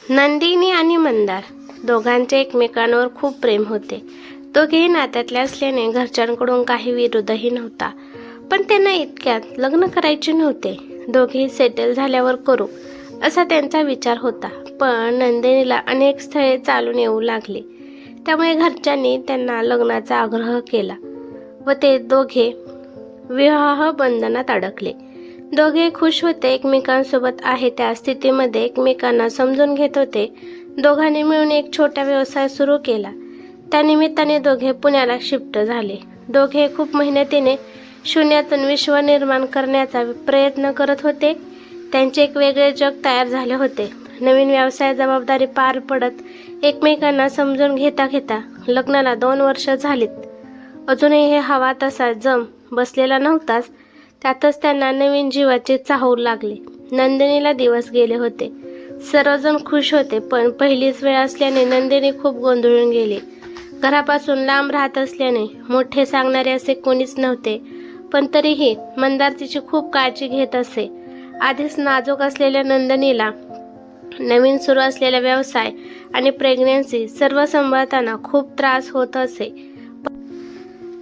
नंदिनी आणि मंदार दोघांचे एकमेकांवर खूप प्रेम होते. दोघेही नात्यातले असल्याने घरच्यांकडून काही विरोधही नव्हता. पण त्यांना इतक्यात लग्न करायचे नव्हते. दोघेही सेटल झाल्यावर करू असा त्यांचा विचार होता. पण नंदिनीला अनेक स्थळे चालून येऊ लागली. त्यामुळे घरच्यांनी त्यांना लग्नाचा आग्रह केला व ते दोघे विवाह बंधनात अडकले. दोघे खुश होते. एकमेकांसोबत आहे त्या स्थितीमध्ये एकमेकांना समजून घेत होते. दोघांनी मिळून एक छोटा व्यवसाय सुरू केला. त्यानिमित्ताने दोघे पुण्याला शिफ्ट झाले. दोघे खूप मेहनतीने शून्यातून विश्व निर्माण करण्याचा प्रयत्न करत होते. त्यांचे एक वेगळे जग तयार झाले होते. नवीन व्यवसाय जबाबदारी पार पडत एकमेकांना समजून घेता घेता लग्नाला 2 वर्ष झालीत. अजूनही हे हवा तसा जम बसलेला नव्हताच. त्यातच त्यांना नवीन जीवाचे चाहूल लागले. नंदिनीला दिवस गेले होते. सर्वजण खुश होते. पण पहिलीच वेळ असल्याने नंदिनी खूप गोंधळून गेली. घरापासून लांब राहत असल्याने मोठे सांगणारे असे कोणीच नव्हते. पण तरीही मंदार तिची खूप काळजी घेत असे. आधीच नाजूक असलेल्या नंदिनीला नवीन सुरू असलेला व्यवसाय आणि प्रेग्नन्सी सर्व सांभाळताना खूप त्रास होत असे.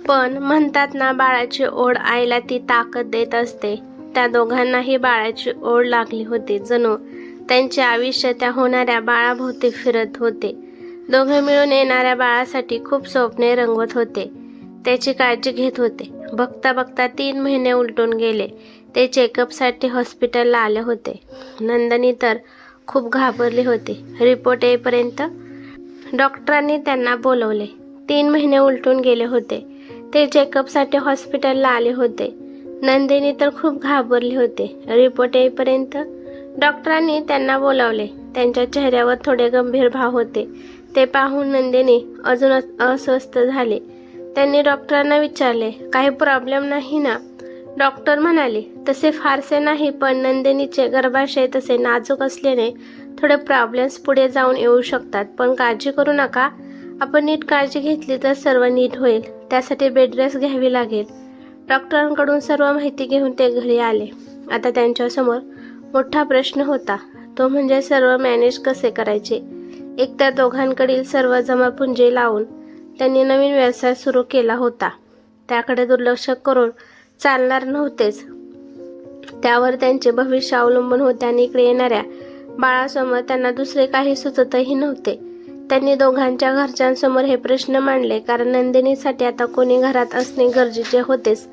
पण म्हणतात ना, बाळाची ओढ आईला ती ताकद देत असते. त्या दोघांनाही बाळाची ओढ लागली होती. जणू त्यांचे आयुष्य त्या होणाऱ्या बाळाभोवती फिरत होते. दोघे मिळून येणाऱ्या बाळासाठी खूप स्वप्ने रंगवत होते. त्याची काळजी घेत होते. बघता बघता 3 महिने उलटून गेले. ते चेकअपसाठी हॉस्पिटलला आले होते. नंदिनी तर खूप घाबरली होती. रिपोर्ट येईपर्यंत डॉक्टरांनी त्यांना बोलवले. 3 महिने उलटून गेले होते. ते चेकअपसाठी हॉस्पिटलला आले होते. नंदिनी तर खूप घाबरली होती. रिपोर्ट येईपर्यंत डॉक्टरांनी त्यांना बोलावले. त्यांच्या चेहऱ्यावर थोडे गंभीर भाव होते. ते पाहून नंदिनी अजूनच अस्वस्थ झाली. त्यांनी डॉक्टरांना विचारले, काही प्रॉब्लेम नाही ना? डॉक्टर म्हणाले, तसे फारसे नाही, पण नंदिनीचे गर्भाशय तसे नाजूक असल्याने थोडे प्रॉब्लेम्स पुढे जाऊन येऊ शकतात. पण काळजी करू नका. आपण नीट काळजी घेतली तर सर्व नीट होईल. त्यासाठी बेड रेस्ट घ्यावी लागेल. डॉक्टरांकडून सर्व माहिती घेऊन ते घरी आले. आता त्यांच्यासमोर मोठा प्रश्न होता. तो म्हणजे सर्व मॅनेज कसे करायचे. एक तर दोघांकडील सर्व जमापुंजी लावून त्यांनी नवीन व्यवसाय सुरू केला होता. त्याकडे दुर्लक्ष करून चालणार नव्हतेच. त्यावर त्यांचे भविष्य अवलंबून होते आणि इकडे येणाऱ्या बाळासमोर त्यांना दुसरे काही सुचतही नव्हते. त्यांनी दोघांच्या घरच्यांसमोर हे प्रश्न मांडले. कारण नंदिनीसाठी आता कोणी घरात असणे गरजेचे होतेच.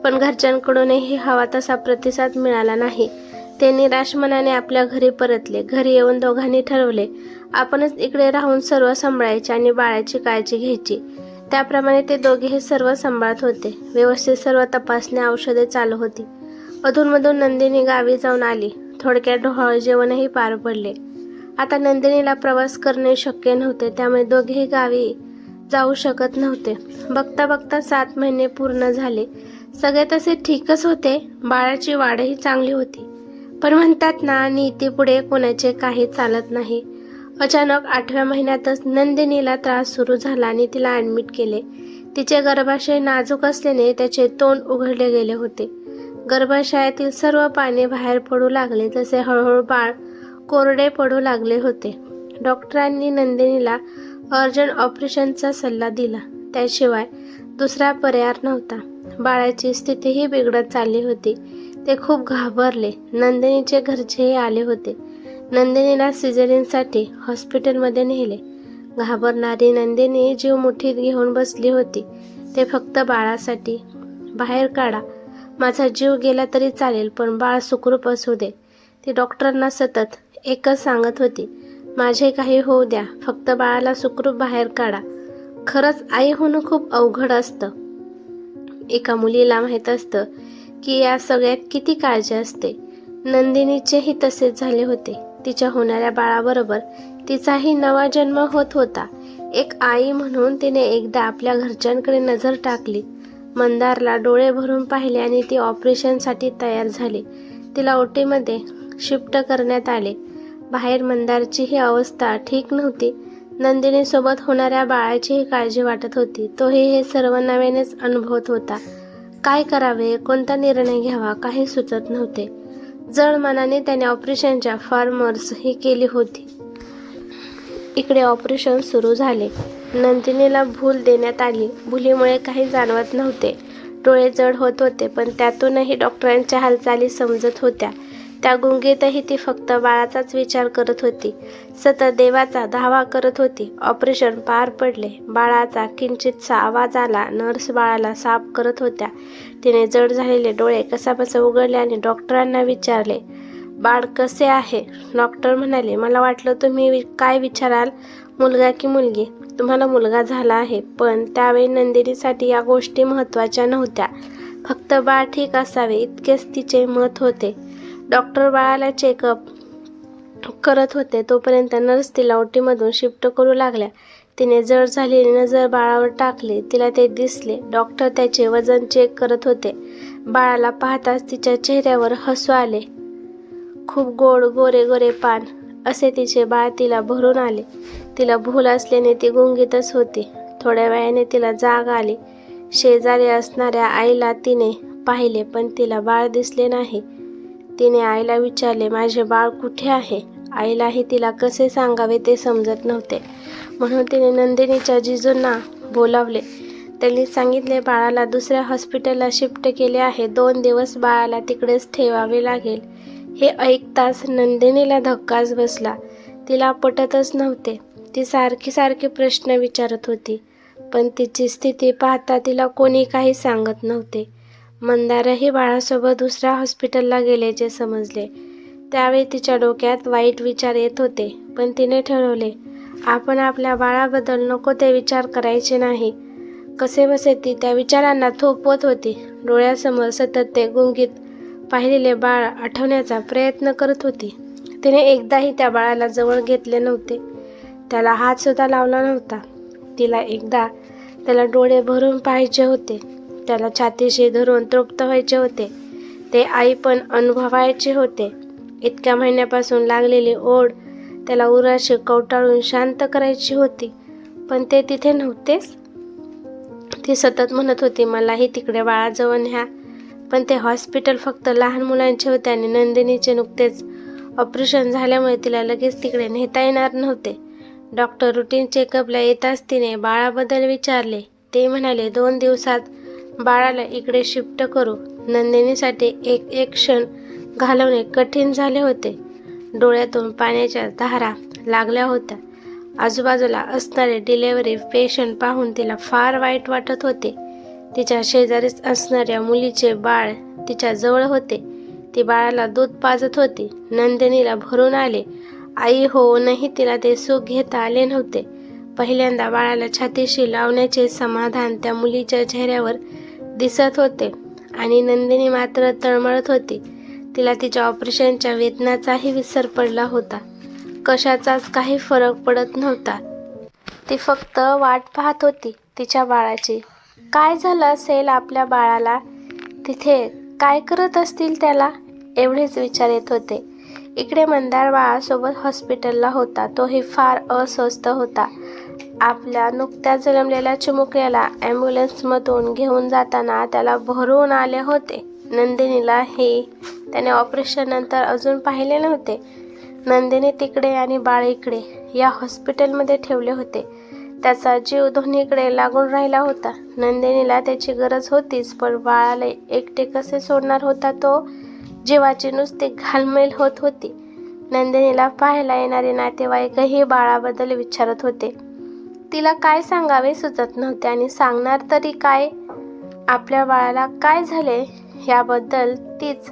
पण घरच्यांकडूनही हवा तसा प्रतिसाद मिळाला नाही. ते निराश मनाने आपल्या घरी परतले. घरी येऊन दोघांनी ठरवले, आपणच इकडे राहून सर्व सांभाळायचे आणि बाळाची काळजी घ्यायची. त्याप्रमाणे ते दोघेही सर्व सांभाळत होते. व्यवस्थित सर्व तपासणी औषधे चालू होती. अधूनमधून नंदिनी गावी जाऊन आली. थोडक्यात ढोळ जेवणही पार पडले. आता नंदिनीला प्रवास करणे शक्य नव्हते. त्यामुळे दोघेही गावी जाऊ शकत नव्हते. बघता बघता 7 महिने पूर्ण झाले. सगळे तसे ठीकच होते. बाळाची वाढही चांगली होती. पण म्हणतात ना, नीतीपुढे कोणाचे काही चालत नाही. अचानक 8व्या महिन्यातच नंदिनीला त्रास सुरू झाला आणि तिला ॲडमिट केले. तिचे गर्भाशय नाजूक असल्याने त्याचे तोंड उघडले गेले होते. गर्भाशयातील सर्व पाणी बाहेर पडू लागले. तसे हळूहळू बाळ कोरडे पडू लागले होते. डॉक्टरांनी नंदिनीला अर्जंट ऑपरेशनचा सल्ला दिला. त्याशिवाय दुसरा पर्याय नव्हता. बाळाची स्थितीही बिघडत चालली होती. ते खूप घाबरले. नंदिनीचे घरचेही आले होते. नंदिनीला सिझेरिनसाठी हॉस्पिटलमध्ये नेले. घाबरणारी नंदिनी जीव मुठीत घेऊन बसली होती. ते फक्त बाळासाठी. बाहेर काढा. माझा जीव गेला तरी चालेल, पण बाळ सुखरूप असू दे. ती डॉक्टरांना सतत एकच सांगत होती, माझे काही होऊ द्या, फक्त बाळाला सुखरूप बाहेर काढा. खरंच आई होणं खूप अवघड असतं. एका मुलीला माहीत असतं की या सगळ्यात किती काळजी असते. नंदिनीचेही तसेच झाले होते. तिच्या होणाऱ्या बाळाबरोबर तिचाही नवा जन्म होत होता. एक आई म्हणून तिने एकदा आपल्या घरच्यांकडे नजर टाकली. मंदारला डोळे भरून पाहिले आणि ती ऑपरेशनसाठी तयार झाली. तिला ओटीमध्ये शिफ्ट करण्यात आले. बाहेर मंदारचीही अवस्था ठीक नव्हती. नंदिनीसोबत होणाऱ्या बाळाचीही काळजी वाटत होती. तोही हे सर्व नव्यानेच अनुभवत होता. काय करावे, कोणता निर्णय घ्यावा, काही सुचत नव्हते. जड मनाने त्याने ऑपरेशनच्या फॉर्मर्स ही केली होती. इकडे ऑपरेशन सुरू झाले. नंदिनीला भूल देण्यात आली. भुलीमुळे काही जाणवत नव्हते. डोळे जड होत होते, पण त्यातूनही डॉक्टरांच्या हालचाली समजत होत्या. त्या गुंगीतही ती फक्त बाळाचाच विचार करत होती. सतत देवाचा धावा करत होती. ऑपरेशन पार पडले. बाळाचा किंचितसा आवाज आला. नर्स बाळाला साफ करत होत्या. तिने जड झालेले डोळे कसाबसा उघडले आणि डॉक्टरांना विचारले, बाळ कसे आहे? डॉक्टर म्हणाले, मला वाटलं तुम्ही काय विचाराल, मुलगा की मुलगी? तुम्हाला मुलगा झाला आहे. पण त्यावेळी नंदिनीसाठी या गोष्टी महत्त्वाच्या नव्हत्या. फक्त बाळ ठीक असावे इतकेच तिचे मत होते. डॉक्टर बाळाला चेकअप करत होते. तोपर्यंत नर्स तिला ओटीमधून शिफ्ट करू लागल्या. तिने जड झालेली नजर बाळावर टाकली. तिला ते दिसले. डॉक्टर त्याचे वजन चेक करत होते. बाळाला पाहताच तिच्या चेहऱ्यावर हसू आले. खूप गोड गोरे गोरे पान असे तिचे बाळ तिला भरून आले. तिला भूल असल्याने ती गुंगीतच होती. थोड्या वेळाने तिला जाग आली. शेजारी असणाऱ्या आईला तिने पाहिले, पण तिला बाळ दिसले नाही. तिने आईला विचारले, माझे बाळ कुठे आहे? आईलाही तिला कसे सांगावे ते समजत नव्हते. म्हणून तिने नंदिनीच्या जिजूंना बोलावले. त्यांनी सांगितले, बाळाला दुसऱ्या हॉस्पिटलला शिफ्ट केले आहे. 2 दिवस बाळाला तिकडेच ठेवावे लागेल. हे ऐकताच नंदिनीला धक्काच बसला. तिला पटतच नव्हते. ती सारखी प्रश्न विचारत होती, पण तिची स्थिती पाहता तिला कोणी काही सांगत नव्हते. मंदारही बाळासोबत दुसऱ्या हॉस्पिटलला गेल्याचे समजले. त्यावेळी तिच्या डोक्यात वाईट विचार येत होते, पण तिने ठरवले, आपण आपल्या बाळाबद्दल नको ते विचार करायचे नाही. कसेबसे ती त्या विचारांना थोपवत होती. डोळ्यासमोर सतत ते गुंगीत पाहिलेले बाळ आठवण्याचा प्रयत्न करत होती. तिने एकदाही त्या बाळाला जवळ घेतले नव्हते. त्याला हात सुद्धा लावला नव्हता. तिला एकदा त्याला डोळे भरून पाहायचे होते. त्याला छातीशी धरून तृप्त व्हायचे होते. ते आई पण अनुभवायचे होते. इतक्या महिन्यापासून लागलेली ओढ त्याला उराशी कवटाळून शांत करायची होती, पण ते तिथे नव्हतेच. ती सतत म्हणत होती, मलाही तिकडे बाळाजवळ न्या. पण ते हॉस्पिटल फक्त लहान मुलांचे होते आणि नंदिनीचे नुकतेच ऑपरेशन झाल्यामुळे तिला लगेच तिकडे नेता येणार नव्हते. डॉक्टर रुटीन चेकअपला येताच तिने बाळाबद्दल विचारले. ते म्हणाले, 2 दिवसात बाळाला इकडे शिफ्ट करू. नंदिनीसाठी एक क्षण घालवणे कठीण झाले होते. डोळ्यातून पाण्याच्या धारा लागल्या होत्या. आजूबाजूला असणारे डिलेव्हरी पेशंट पाहून तिला फार वाईट वाटत होते. तिच्या शेजारीच असणाऱ्या मुलीचे बाळ तिच्या जवळ होते. ती बाळाला दूध पाजत होती. नंदिनीला भरून आले. आई होऊनही तिला ते सुख घेता आले नव्हते. पहिल्यांदा बाळाला छातीशी लावण्याचे समाधान त्या मुलीच्या चेहऱ्यावर दिसत होते आणि नंदिनी मात्र तळमळत होती. तिला तिच्या ऑपरेशनच्या वेदनाचाही विसर पडला होता. कशाचाच काही फरक पडत नव्हता. ती फक्त वाट पाहत होती तिच्या बाळाची. काय झालं असेल आपल्या बाळाला? तिथे काय करत असतील त्याला? एवढेच विचार येत होते. इकडे मंदार बाळासोबत हॉस्पिटलला होता. तोही फार अस्वस्थ होता. आपल्या नुकत्याच जन्मलेल्या चिमुकल्याला ॲम्ब्युलन्समधून घेऊन जाताना त्याला भरून आले होते. नंदिनीला हे त्याने ऑपरेशननंतर अजून पाहिले नव्हते. नंदिनी तिकडे आणि बाळ इकडे या हॉस्पिटलमध्ये ठेवले होते. त्याचा जीव दोन्हीकडे लागून राहिला होता. नंदिनीला त्याची गरज होतीच, पण बाळाला एकटे कसे सोडणार होता तो? जीवाची नुसती घालमेल होत होती. नंदिनीला पाहायला येणारे नातेवाईकही बाळाबद्दल विचारत होते. तिला काय सांगावे सुचत नव्हते आणि सांगणार तरी काय? आपल्या बाळाला काय झाले याबद्दल तीच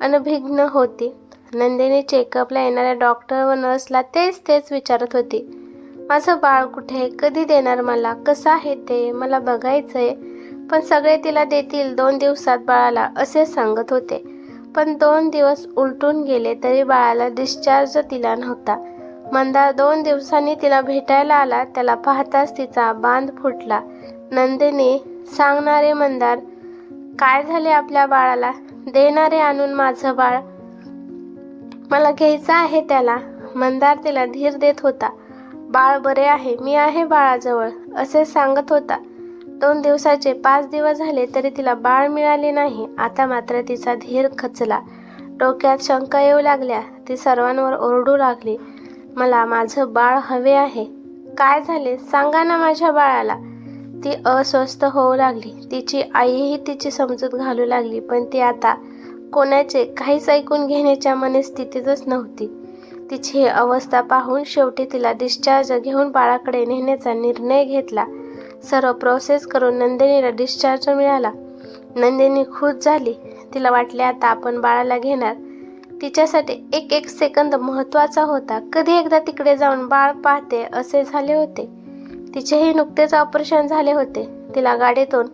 अनभिज्ञ होती. नंदिनी चेकअपला येणाऱ्या डॉक्टर व नर्सला तेच विचारत होती. माझं बाळ कुठे? कधी देणार मला? कसं आहे ते? मला बघायचंय. पण सगळे तिला देतील 2 दिवसात बाळाला असे सांगत होते. पण 2 दिवस उलटून गेले तरी बाळाला डिस्चार्ज दिला नव्हता. मंदार 2 दिवसांनी तिला भेटायला आला. त्याला पाहताच तिचा बांध फुटला. नंदिनी सांगणारे मंदार, काय झाले आपल्या बाळाला? देणारे आणून माझं बाळ. मला घ्यायचं आहे त्याला. मंदार तिला धीर देत होता. बाळ बरे आहे, मी आहे बाळाजवळ असे सांगत होता. 2 दिवसाचे 5 दिवस झाले तरी तिला बाळ मिळाले नाही. आता मात्र तिचा धीर खचला. डोक्यात शंका येऊ लागल्या. ती सर्वांवर ओरडू लागली. मला माझं बाळ हवे आहे. काय झाले सांगा ना माझ्या बाळाला. ती अस्वस्थ होऊ लागली. तिची आईही तिची समजूत घालू लागली, पण ती आता कोणाचे काहीच ऐकून घेण्याच्या मनस्थितीतच नव्हती. तिची ही अवस्था पाहून शेवटी तिला डिस्चार्ज घेऊन बाळाकडे नेण्याचा निर्णय घेतला. सर्व प्रोसेस करून नंदिनीला डिस्चार्ज मिळाला. नंदिनी खुश झाली. तिला वाटले आता आपण बाळाला घेणार. तिच्यासाठी एक एक सेकंद महत्त्वाचा होता. कधी एकदा तिकडे जाऊन बाळ पाहते असे झाले होते. तिचेही नुकतेच ऑपरेशन झाले होते. तिला गाडीतून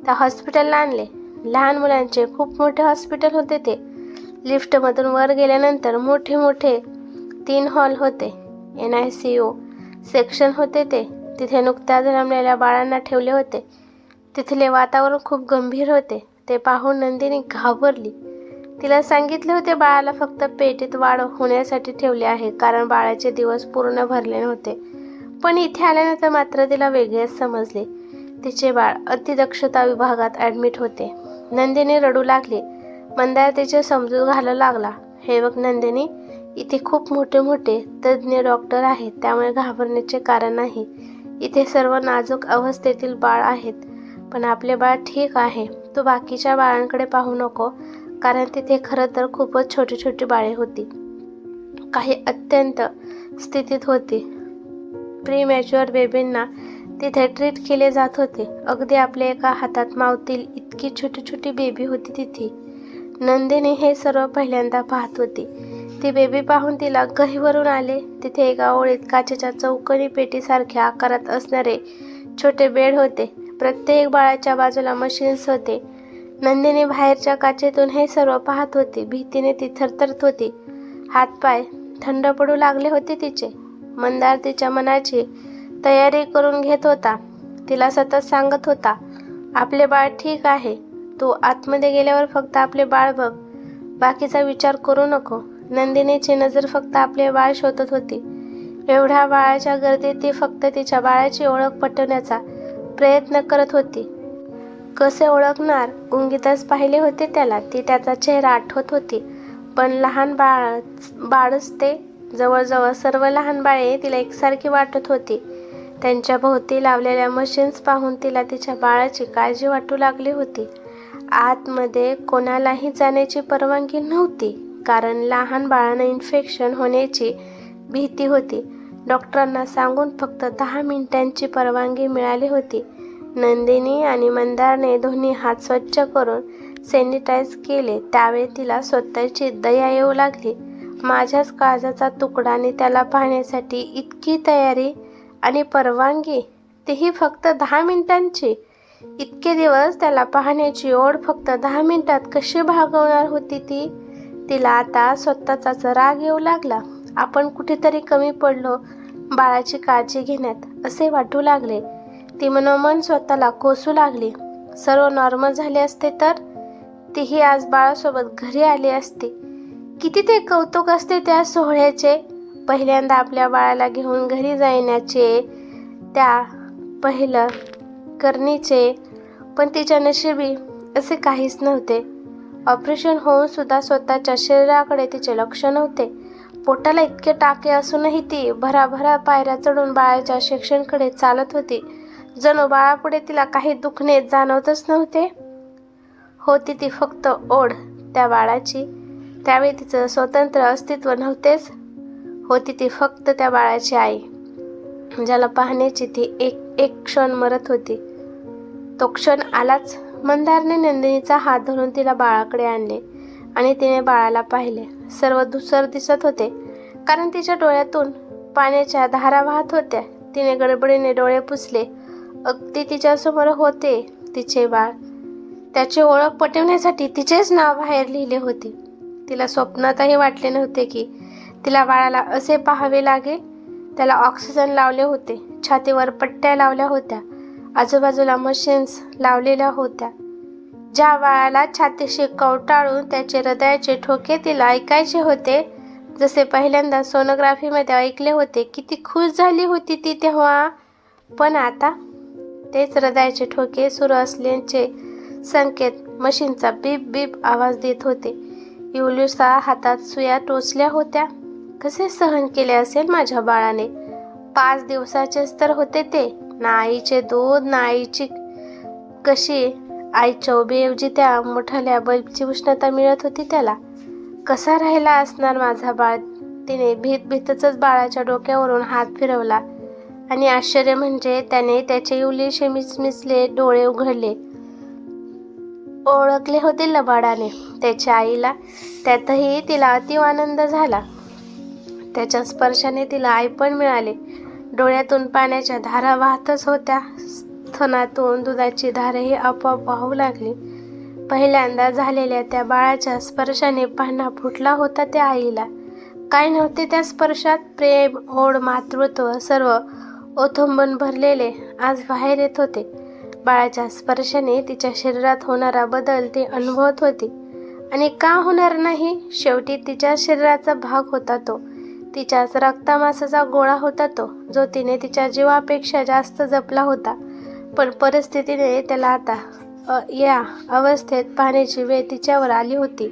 त्या हॉस्पिटलला आणले. लहान मुलांचे खूप मोठे हॉस्पिटल होते ते. लिफ्टमधून वर गेल्यानंतर मोठे मोठे 3 हॉल होते. NICU सेक्शन होते ते. तिथे नुकत्याच जन्मलेल्या बाळांना ठेवले होते. तिथले वातावरण खूप गंभीर होते. ते पाहून नंदिनी घाबरली. तिला सांगितले होते बाळाला फक्त पेटीत वाढ होण्यासाठी ठेवले आहे, कारण बाळाचे दिवस पूर्ण भरले नव्हते. पण इथे आल्यानंतर मात्र तिला वेगळेच समजले. तिचे बाळ अतिदक्षता विभागात ॲडमिट होते. नंदिनी रडू लागली. मंदार तिचे समजूत घालू लागला. हे बघ नंदिनी, इथे खूप मोठे मोठे तज्ज्ञ डॉक्टर आहेत, त्यामुळे घाबरण्याचे कारण नाही. इथे सर्व नाजूक अवस्थेतील बाळ आहेत, पण आपले बाळ ठीक आहे. तू बाकीच्या बाळांकडे पाहू नको, कारण तिथे खरं तर खूपच छोटी छोटी बाळे होती. काही अत्यंत स्थितीत होती. प्रीमॅच्युअर बेबींना तिथे ट्रीट केले जात होते. अगदी आपल्या एका हातात मावतील इतकी छोटी छोटी बेबी होती तिथे. नंदिनी हे सर्व पहिल्यांदा पाहत होती. ती बेबी पाहून तिला गहिवरून आले. तिथे एका ओळीत काचेच्या चौकोनी पेटीसारख्या आकारात असणारे छोटे बेड होते. प्रत्येक बाळाच्या बाजूला मशीन्स होते. नंदिनी बाहेरच्या काचेतून हे सर्व पाहत होती. भीतीने ती थरथरत होती. हातपाय थंड पडू लागले होते तिचे. मंदार तिच्या मनाची तयारी करून घेत होता. तिला सतत सांगत होता, आपले बाळ ठीक आहे. तू आतमध्ये गेल्यावर फक्त आपले बाळ बघ, बाकीचा विचार करू नको. नंदिनीची नजर फक्त आपले बाळ शोधत होती. एवढ्या बाळाच्या गर्दीत ती फक्त तिच्या बाळाची ओळख पटवण्याचा प्रयत्न करत होती. कसे ओळखणार? गुंगीतच पाहिले होते त्याला. ती त्याचा चेहरा आठवत होती, पण लहान बाळच ते. जवळजवळ सर्व लहान बाळे तिला एकसारखी वाटत होती. त्यांच्या भोवती लावलेल्या मशीन्स पाहून तिला तिच्या बाळाची काळजी वाटू लागली होती. आतमध्ये कोणालाही जाण्याची परवानगी नव्हती, कारण लहान बाळांना इन्फेक्शन होण्याची भीती होती. डॉक्टरांना सांगून फक्त 10 मिनिटांची परवानगी मिळाली होती. नंदिनी आणि मंदारने दोन्ही हात स्वच्छ करून सॅनिटाईज केले. त्यावेळी तिला स्वतःची दया येऊ लागली. माझ्याच काळजाचा तुकडा आणि त्याला पाहण्यासाठी इतकी तयारी आणि परवानगी, तीही फक्त 10 मिनिटांची. इतके दिवस त्याला पाहण्याची ओढ फक्त 10 मिनिटात कशी भागवणार होती ती? तिला आता स्वतःचाच राग येऊ लागला. आपण कुठेतरी कमी पडलो बाळाची काळजी घेण्यात, असे वाटू लागले. ती मनोमन स्वतःला कोसू लागली. सर्व नॉर्मल झाले असते तर तीही आज बाळासोबत घरी आली असती. किती ते कौतुक असते त्या सोहळ्याचे. पहिल्यांदा आपल्या बाळाला घेऊन घरी जाण्याचे, त्या पहिलं करणीचे. पण तिच्या नशिबी असे काहीच नव्हते. ऑपरेशन होऊन सुद्धा स्वतःच्या शरीराकडे तिचे लक्ष नव्हते. पोटाला इतके टाके असूनही ती भराभरा पायऱ्या चढून बाळाच्या सेक्शनकडे चालत होती. जणू बाळापुढे तिला काही दुखणे जाणवतच नव्हते. होती ती फक्त ओढ त्या बाळाची. त्यावेळी तिचं स्वतंत्र अस्तित्व नव्हतेच. होती ती फक्त त्या बाळाची आई, ज्याला पाहण्याची ती एक एक क्षण मरत होती. तो क्षण आलाच. मंदारने नंदिनीचा हात धरून तिला बाळाकडे आणले आणि तिने बाळाला पाहिले. सर्व धूसर दिसत होते, कारण तिच्या डोळ्यातून पाण्याच्या धारा वाहत होत्या. तिने गडबडीने डोळे पुसले. अगदी तिच्यासमोर होते तिचे बाळ. त्याची ओळख पटवण्यासाठी तिचेच नाव बाहेर लिहिले होते. तिला स्वप्नातही वाटले नव्हते की तिला बाळाला असे पाहावे लागेल. त्याला ऑक्सिजन लावले होते. छातीवर पट्ट्या लावल्या होत्या. आजूबाजूला मशीन्स लावलेल्या होत्या. ज्या बाळाला छातीशी कवटाळून त्याचे हृदयाचे ठोके तिला ऐकायचे होते, जसे पहिल्यांदा सोनोग्राफीमध्ये ऐकले होते. किती खुश झाली होती ती तेव्हा. पण आता तेच हृदयाचे ठोके सुरू असल्याचे संकेत मशीनचा बीप बीप आवाज देत होते. युलिसच्या हातात सुया टोचल्या होत्या. कसे सहन केले असेल माझ्या बाळाने. 5 दिवसाचेच तर होते ते. ना आईचे दूध ना आईची कशी आईच्या उभेऐवजी त्या मोठाल्या बल्बची उष्णता मिळत होती त्याला. कसा राहिला असणार माझा बाळ. तिने भीतच बाळाच्या डोक्यावरून हात फिरवला आणि आश्चर्य म्हणजे त्याने त्याचे इवलीशे मिचमिचले डोळे उघडले. ओळखले होते लबाडाने त्याच्या आईला. त्यातही तिला अतीव आनंद झाला. त्याच्या स्पर्शाने तिला आई पण मिळाले. डोळ्यातून पाण्याच्या धारा वाहतच होत्या. स्तनातून दुधाची धारही आपोआप वाहू लागली. पहिल्यांदा झालेल्या त्या बाळाच्या स्पर्शाने पान्हा फुटला होता त्या आईला. काय नव्हते त्या स्पर्शात. प्रेम, ओढ, मातृत्व सर्व ओथंबून भरलेले आज बाहेर येत होते. बाळाच्या स्पर्शाने तिच्या शरीरात होणारा बदल ती अनुभवत होती. आणि का होणार नाही. शेवटी तिच्या शरीराचा भाग होता तो. तिच्याच रक्तामासाचा गोळा होता तो, जो तिने तिच्या जीवापेक्षा जास्त जपला होता. पण परिस्थितीने त्याला आता या अवस्थेत पाहण्याची वेळ तिच्यावर आली होती.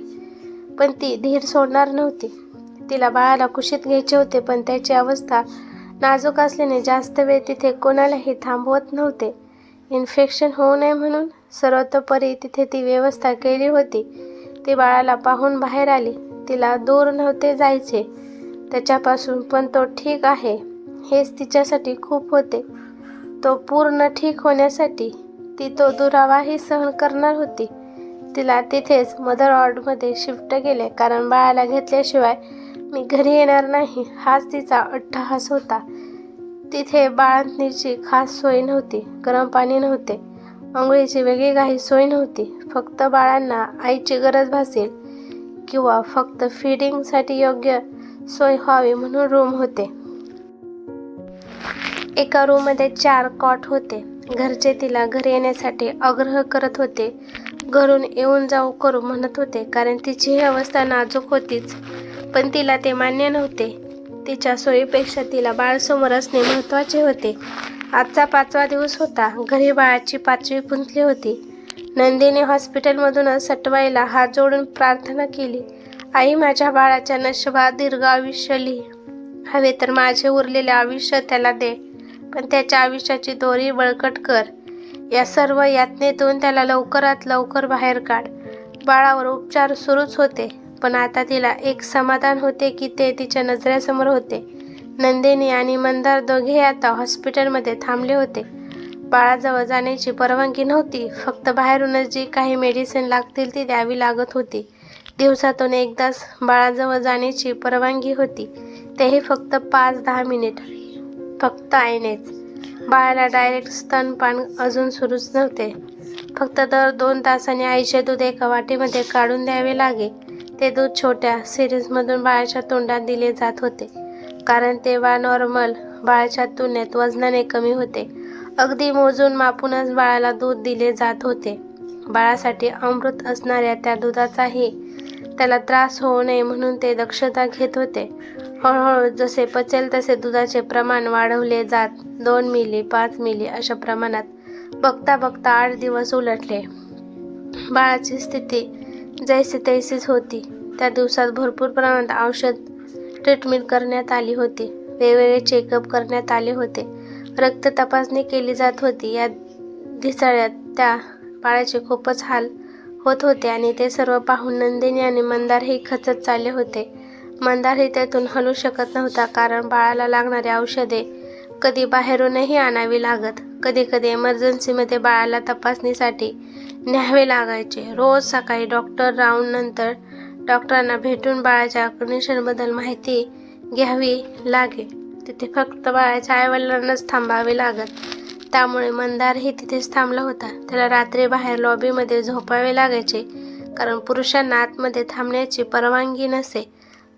पण ती धीर सोडणार नव्हती. तिला बाळाला कुशीत घ्यायचे होते, पण त्याची अवस्था नाजूक असल्याने जास्त वेळ तिथे कोणालाही थांबवत नव्हते. इन्फेक्शन होऊ नये म्हणून सर्वतोपरी तिथे ती व्यवस्था केली होती. ती बाळाला पाहून बाहेर आली. तिला दूर नव्हते जायचे त्याच्यापासून, पण तो ठीक आहे हेच तिच्यासाठी खूप होते. तो पूर्ण ठीक होण्यासाठी ती तो दुरावाही सहन करणार होती. तिला तिथेच मदर वॉर्डमध्ये शिफ्ट केले, कारण बाळाला घेतल्याशिवाय मी घरी येणार नाही हाच तिचा अट्टहास होता. तिथे बाळंतणीची खास सोय नव्हती. गरम पाणी नव्हते. अंघोळीची वेगळी काही सोय नव्हती. फक्त बाळांना आईची गरज भासेल किंवा फक्त फीडिंगसाठी योग्य सोय व्हावी म्हणून रूम होते. एका रूममध्ये 4 कॉट होते. घरचे तिला घरी येण्यासाठी आग्रह करत होते. घरून येऊन जाऊ करू म्हणत होते, कारण तिचीही अवस्था नाजूक होतीच. पण तिला ते मान्य नव्हते. तिच्या सोयीपेक्षा तिला बाळ समोर असणे महत्त्वाचे होते. आजचा 5वा दिवस होता. घरी बाळाची 5वी पुंजली होती. नंदिनी हॉस्पिटलमधूनच सटवाईला हात जोडून प्रार्थना केली. आई, माझ्या बाळाच्या नशिबात दीर्घ आयुष्य लिही. हवे तर माझे उरलेले आयुष्य त्याला दे, पण त्याच्या आयुष्याची दोरी बळकट कर. या सर्व यातनेतून त्याला लवकरात लवकर बाहेर काढ. बाळावर उपचार सुरूच होते, पण आता तिला एक समाधान होते की ते तिच्या नजरेसमोर होते. नंदिनी आणि मंदार दोघेही आता हॉस्पिटलमध्ये थांबले होते. बाळाजवळ जाण्याची परवानगी नव्हती. फक्त बाहेरूनच जी काही मेडिसिन लागतील ती द्यावी लागत होती. दिवसातून एकदाच बाळाजवळ जाण्याची परवानगी होती, तेही फक्त 5-10 मिनिट. फक्त आईनेच. बाळाला डायरेक्ट स्तनपान अजून सुरूच नव्हते. फक्त दर 2 तासांनी आईचे दूध एका वाटीमध्ये काढून द्यावे लागे. ते दूध छोट्या सिरिंजमधून बाळाच्या तोंडात दिले जात होते, कारण ते बाळ नॉर्मल बाळाच्या तुलनेत वजनाने कमी होते. अगदी मोजून मापूनच बाळाला दूध दिले जात होते. बाळासाठी अमृत असणाऱ्या त्या दुधाचाही त्याला त्रास होऊ नये म्हणून ते दक्षता घेत होते. हळूहळू जसे पचेल तसे दुधाचे प्रमाण वाढवले जात 2 मिली, 5 मिली अशा प्रमाणात. बघता बघता 8 दिवस उलटले. बाळाची स्थिती जैसी तैसीच होती. त्या दिवसात भरपूर प्रमाणात औषध ट्रीटमेंट करण्यात आली होती. वेगवेगळे चेकअप करण्यात आले होते. रक्त तपासणी केली जात होती. या ढिसाळ्यात त्या बाळाचे खूपच हाल होत होते आणि ते सर्व पाहून नंदिनी आणि मंदारही खचत चालले होते. मंदारही त्यातून हलू शकत नव्हता, कारण बाळाला लागणारी औषधे कधी बाहेरूनही आणावी लागत. कधी कधी इमर्जन्सीमध्ये बाळाला तपासणीसाठी न्यावे लागायचे. रोज सकाळी डॉक्टर राऊंडनंतर डॉक्टरांना भेटून बाळाच्या कंडिशनबद्दल माहिती घ्यावी लागे. तिथे फक्त बाळाच्या आईवडिलांनाच थांबावे लागत. त्यामुळे मंदारही तिथेच थांबला होता. त्याला रात्री बाहेर लॉबीमध्ये झोपावे लागायचे, कारण पुरुषांना आतमध्ये थांबण्याची परवानगी नसे.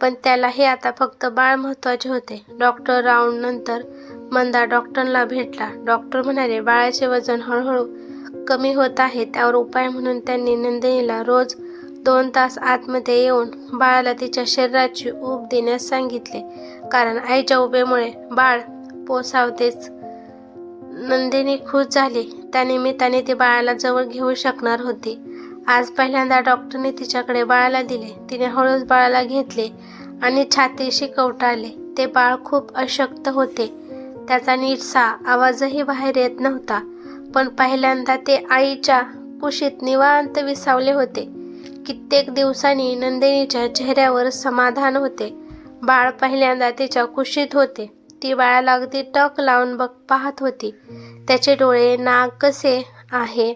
पण त्यालाही आता फक्त बाळ महत्त्वाचे होते. डॉक्टर राऊंडनंतर मंदार डॉक्टरला भेटला. डॉक्टर म्हणाले, बाळाचे वजन हळूहळू कमी होत आहे. त्यावर उपाय म्हणून त्यांनी नंदिनीला रोज 2 तास आतमध्ये येऊन बाळाला तिच्या शरीराची ऊब देण्यास सांगितले, कारण आईच्या उभेमुळे बाळ पोसावतेच. नंदिनी खुश झाली. त्यानिमित्ताने ती बाळाला जवळ घेऊ शकणार होती. आज पहिल्यांदा डॉक्टरने तिच्याकडे बाळाला दिले. तिने हळूच बाळाला घेतले आणि छातीशी कवटाळले. ते बाळ खूप अशक्त होते. त्याचा नीटसा आवाजही बाहेर येत नव्हता. पण पहिल्यांदा ते आईच्या कुशीत निवांत विसावले होते. कित्येक दिवसांनी नंदिनीच्या चेहऱ्यावर समाधान होते. बाळ पहिल्यांदा तिच्या कुशीत होते. ती बाळाला अगदी टक लावून पाहत होती. त्याचे डोळे, नाक कसे आहे,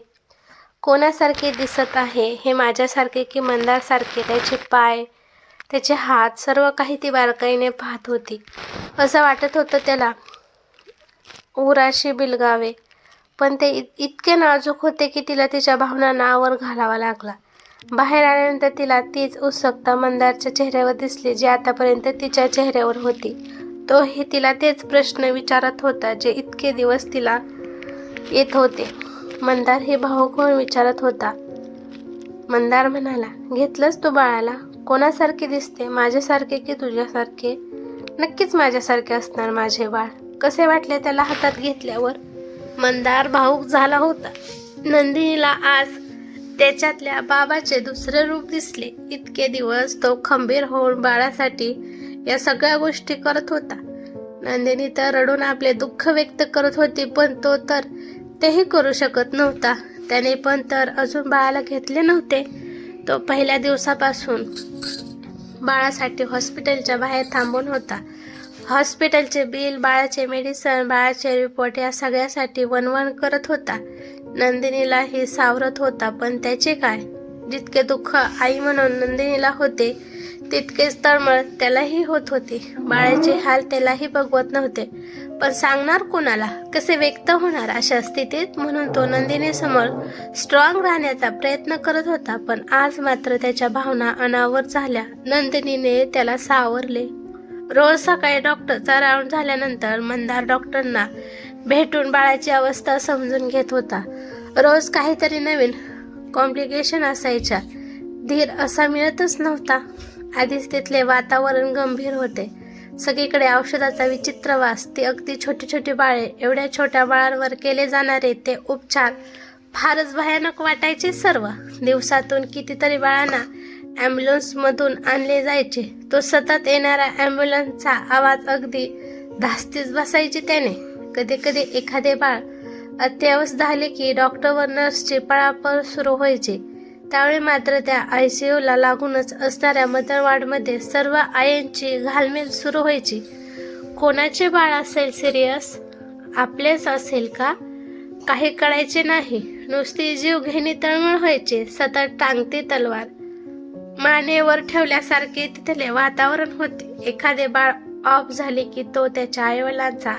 कोणासारखे दिसत आहे, हे माझ्यासारखे की मंदारसारखे, त्याचे पाय, त्याचे हात, सर्व काही ती बारकाईने पाहत होती. असं वाटत होतं त्याला उराशी बिलगावे. पण ते इतके नाजूक होते की तिला तिच्या भावनांना आवर घालावा लागला. बाहेर आल्यानंतर तिला तीच उत्सुकता मंदारच्या चेहऱ्यावर दिसली जी आतापर्यंत तिच्या चेहऱ्यावर होती. तोही तिला तेच प्रश्न विचारत होता जे इतके दिवस तिला येत होते. मंदार हे भावुक होऊन विचारत होता. मंदार म्हणाला, घेतलंस तू बाळाला? कोणासारखे दिसते, माझ्यासारखे की तुझ्यासारखे? नक्कीच माझ्यासारखे असणार माझे बाळ. कसे वाटले त्याला हातात घेतल्यावर? मंदार भावुक झाला होता. नंदिनीला आज त्याच्यातल्या बाबाचे दुसरे रूप दिसले. इतके दिवस तो खंबीर होऊन बाळासाठी या सगळ्या गोष्टी करत होता. नंदिनी तर रडून आपले दुःख व्यक्त करत होती, पण तो तर तेही करू शकत नव्हता. त्याने पण तर अजून बाळाला घेतले नव्हते. तो पहिल्या दिवसापासून बाळासाठी हॉस्पिटलच्या बाहेर थांबून होता. हॉस्पिटलचे बिल, बाळाचे मेडिसिन, बाळाचे रिपोर्ट या सगळ्यासाठी वणवण करत होता. नंदिनीलाही सावरत होता. पण त्याचे काय? जितके दुःख आई म्हणून नंदिनीला होते तितकेच तळमळ त्यालाही होत होती. बाळाचे हाल त्यालाही बघवत नव्हते. पण सांगणार कोणाला, कसे व्यक्त होणार अशा स्थितीत? म्हणून तो नंदिनीसमोर स्ट्रॉंग राहण्याचा प्रयत्न करत होता. पण आज मात्र त्याच्या भावना अनावर झाल्या. नंदिनीने त्याला सावरले. रोज सकाळी डॉक्टरचा राऊंड झाल्यानंतर मंदार डॉक्टरना भेटून बाळाची अवस्था समजून घेत होता. रोज काहीतरी नवीन कॉम्प्लिकेशन असायच्या. धीर असा मिळतच नव्हता. आधीच तिथले वातावरण गंभीर होते. सगळीकडे औषधाचा विचित्र वास. ती अगदी छोटी छोटी बाळे, एवढ्या छोट्या बाळांवर केले जाणारे ते उपचार फारच भयानक वाटायचे. सर्व दिवसातून कितीतरी बाळांना ॲम्ब्युलन्समधून आणले जायचे. तो सतत येणारा ॲम्ब्युलन्सचा आवाज अगदी धास्तीच बसायची त्याने. कधी कधी एखादे बाळ अत्यावश्यक झाले की डॉक्टर व नर्सची पळापळ सुरू व्हायची. त्यावेळी मात्र त्या ICUला लागूनच असणाऱ्या मदर वॉर्डमध्ये सर्व आयांची घालमेल सुरू व्हायची. कोणाचे बाळ असेल सिरियस? आपलेच असेल का? काही कळायचे नाही. नुसती जीवघेणी तळमळ व्हायची. सतत टांगती तलवार मानेवर ठेवल्यासारखे तिथले वातावरण होते. एखादे बाळ ऑफ झाले की तो त्याच्या आईवडिलांचा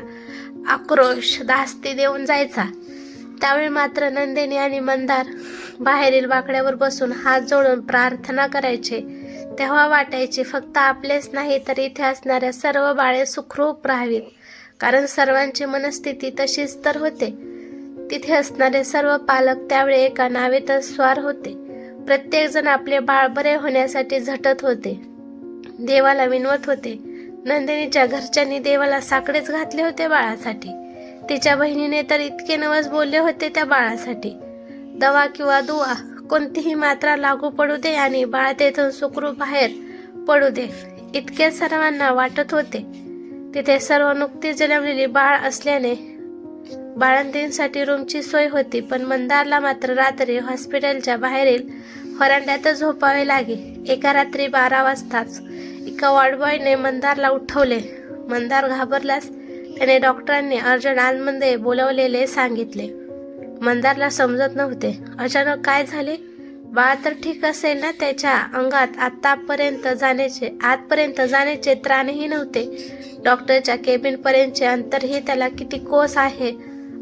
आक्रोश धास्ती देऊन जायचा. त्यावेळी मात्र नंदिनी आणि मंदार बाहेरील बाकड्यावर बसून हात जोडून प्रार्थना करायचे. तेव्हा वाटायचे फक्त आपलेच नाही तर इथे असणाऱ्या सर्व बाळे सुखरूप राहावीत. कारण सर्वांची मनस्थिती तशीच तर होते. तिथे असणारे सर्व पालक त्यावेळी एका नावेतच स्वार होते. प्रत्येकजण आपले बाळ बरे होण्यासाठी झटत होते, देवाला विनवत होते. नंदिनीच्या घरच्यांनी देवाला साकडेच घातले होते बाळासाठी. तिच्या बहिणीने तर इतके नवस बोलले होते त्या बाळासाठी. दवा किंवा दुवा कोणतीही मात्रा लागू पडू दे आणि बाळ तेथून सुखरूप बाहेर पडू दे, इतके सर्वांना वाटत होते. तिथे सर्व नुकतीच जन्मलेली बाळ असल्याने बाळंतींसाठी रूमची सोय होती. पण मंदारला मात्र रात्री हॉस्पिटलच्या बाहेरील व्हरांड्यातच झोपावे लागे. एका रात्री 12 वाजताच एका वॉर्डबॉयने मंदारला उठवले. मंदार घाबरलास. त्याने डॉक्टरांनी अर्जंट आतमध्ये बोलवलेले सांगितले. मंदारला समजत नव्हते अचानक काय झाले. बाळ तर ठीक असेल ना? त्याच्या अंगात आतपर्यंत जाण्याचे त्राणही नव्हते. डॉक्टरच्या केबिनपर्यंतचे अंतरही त्याला किती कोस आहे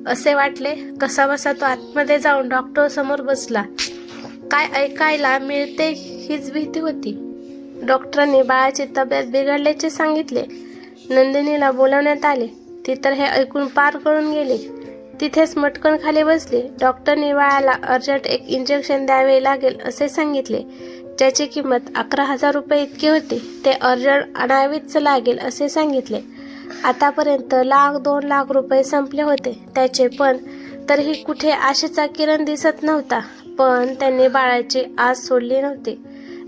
असे वाटले. कसाबसा तो आतमध्ये जाऊन डॉक्टर समोर बसला. काय ऐकायला मिळते हीच भीती होती. डॉक्टरांनी बाळाची तब्येत बिघडल्याचे सांगितले. नंदिनीला बोलावण्यात आले. ती तर हे ऐकून पार कळून गेली. तिथेच मटकन खाली बसली. डॉक्टरने बाळाला अर्जंट एक इंजेक्शन द्यावे लागेल असे सांगितले, ज्याची किंमत 11,000 रुपये इतकी होती. ते अर्जंट आणावेच लागेल असे सांगितले. आतापर्यंत 1,00,000-2 लाख रुपये संपले होते त्याचे. पण तरीही कुठे आशेचा किरण दिसत नव्हता. पण त्यांनी बाळाची आस सोडली नव्हती.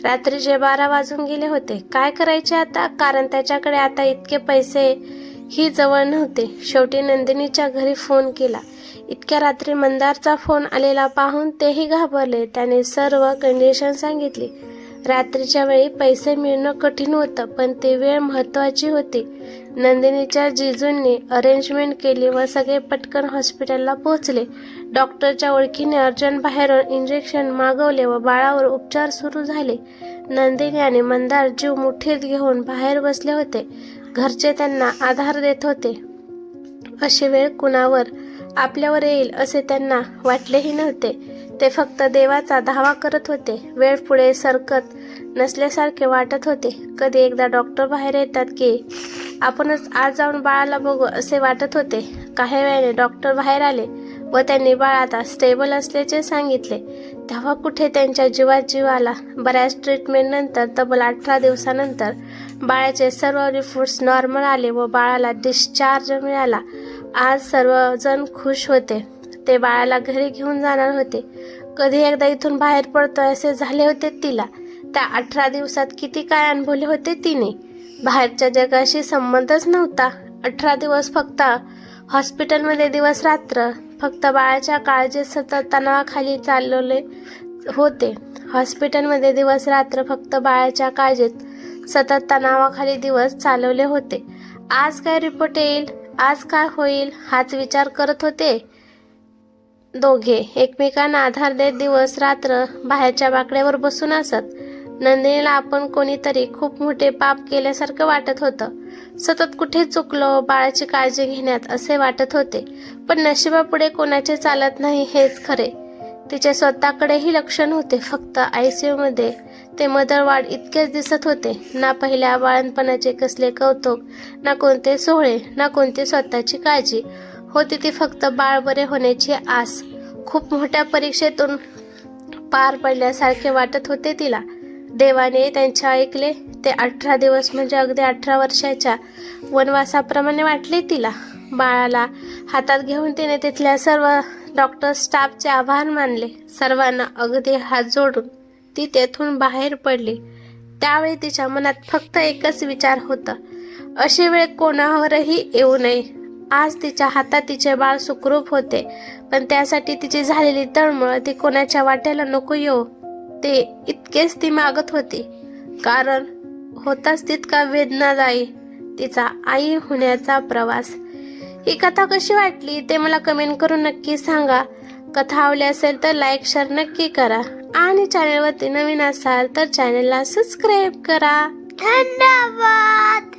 रात्रीचे 12 वाजून गेले होते. काय करायचे आता, कारण त्याच्याकडे आता इतके पैसे ही जवळ नव्हते. शेवटी नंदिनीच्या घरी फोन केला. इतक्या रात्री मंदारचा फोन आलेला पाहून तेही घाबरले. त्याने सर्व कंडिशन सांगितली. रात्रीच्या वेळी पैसे मिळणं कठीण होतं, पण ती वेळ महत्त्वाची होती. नंदिनीच्या जिजूंनी अरेंजमेंट केली व सगळे पटकन हॉस्पिटलला पोहोचले. डॉक्टरच्या ओळखीने अर्जंट बाहेरून इंजेक्शन मागवले व बाळावर उपचार सुरू झाले. नंदिनी आणि मंदार जीव मुठीत घेऊन बाहेर बसले होते. घरचे त्यांना आधार देत होते. अशी वेळ कुणावर आपल्यावर येईल असे त्यांना वाटलेही नव्हते. ते फक्त देवाचा धावा करत होते. वेळ पुढे सरकत नसल्यासारखे वाटत होते. कधी एकदा डॉक्टर बाहेर येतात की आपणच आज जाऊन बाळाला बघू असे वाटत होते. काही वेळाने डॉक्टर बाहेर आले व त्यांनी बाळ आता स्टेबल असल्याचे सांगितले. तेव्हा कुठे त्यांच्या जीवात जीव आला. बऱ्याच ट्रीटमेंटनंतर तब्बल 18 दिवसानंतर बाळाचे सर्व रिपोर्ट्स नॉर्मल आले व बाळाला डिस्चार्ज मिळाला. आज सर्वजण खुश होते. ते बाळाला घरी घेऊन जाणार होते. कधी एकदा इथून बाहेर पडतोय असे झाले होते तिला. त्या 18 दिवसात किती काय अनुभवले होते तिने. बाहेरच्या जगाशी संबंधच नव्हता. 18 दिवस फक्त हॉस्पिटलमध्ये दिवस रात्र, फक्त बाळाच्या काळजीत सतत तणावाखाली चालवले होते. हॉस्पिटलमध्ये दिवस रात्र फक्त बाळाच्या काळजीत सतत तणावाखाली दिवस चालवले होते. आज काय रिपोर्ट येईल, आज काय होईल हाच विचार करत होते दोघे. एकमेकांना आधार देत दिवस रात्र बाहेरच्या बाकड्यावर बसून असत. नंदिनीला आपण कोणीतरी खूप मोठे पाप केल्यासारखं वाटत होतं. सतत कुठे चुकलो बाळाची काळजी घेण्यात असे वाटत होते. पण नशिबापुढे कोणाचे चालत नाही हेच खरे. तिचे स्वतःकडेही लक्ष नव्हते. फक्त ICU मध्ये ते मदरवाढ इतकेच दिसत होते. ना पहिल्या बाळणपणाचे कसले कौतुक, ना कोणते सोहळे, ना कोणती स्वतःची काळजी होती. ती फक्त बाळ बरे होण्याची आस. खूप मोठ्या परीक्षेतून पार पडल्यासारखे वाटत होते तिला. देवाने त्यांचे ऐकले. ते 18 दिवस म्हणजे अगदी 18 वर्षाच्या वनवासाप्रमाणे वाटले तिला. बाळाला हातात घेऊन तिने तिथल्या सर्व डॉक्टर स्टाफचे आभार मानले. सर्वांना अगदी हात जोडून ती तेथून बाहेर पडली. त्यावेळी तिच्या मनात फक्त एकच विचार होता, अशी वेळ कोणावरही येऊ नये. आज तिच्या हातात तिचे बाळ सुखरूप होते, पण त्यासाठी तिची झालेली तळमळ ती कोणाच्या वाट्याला नको येऊ ते इतकेच ती मागत होती. कारण होताच तितका वेदनादायी तिचा आई होण्याचा प्रवास. ही कथा कशी वाटली ते मला कमेंट करून नक्की सांगा. कथा आवडली असेल तर लाईक शेअर नक्की करा आणि चॅनलवरती नवीन असाल तर चॅनलला सबस्क्राईब करा. धन्यवाद.